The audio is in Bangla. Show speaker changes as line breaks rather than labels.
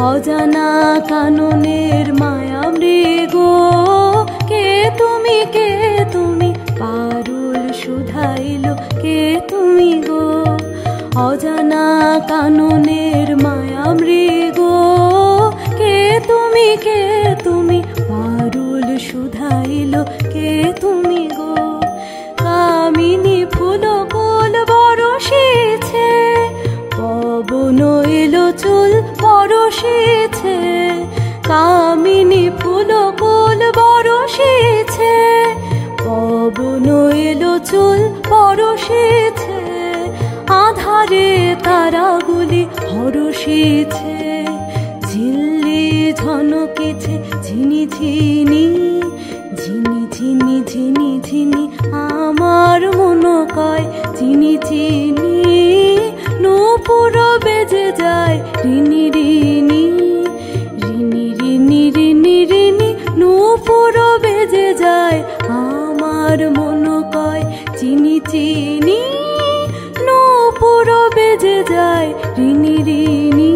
অজানা কাননের মায়া মৃগ, কে তুমি পারুল শুধাইল কে তুমি গো। অজানা কাননের মায়া মৃগ, কে তুমি পারুল শুধাইল কে তুমি গো। কামিনী ফুলকুল বরষেছে, পবন এলো চুল পরশেছে। কামিনী ফুলকুল বরষেছে, পবন এলো চুল পরশেছে। আধারে তারাগুলি হরষেছে, ঝিল্লি ঝনকেছে ঝিনি ঝিনি, ঝিনি ঝিনি ঝিনি ঝিনি আমার মন কয় চিনি চিনি। নূপুর বেজে যায় রিনি রিনি, রিনি রিনি রিনি রিনি। নূপুর বেজে যায় আমার মন কয় চিনি চিনি। নূপুর বেজে যায় রিনি রিনি।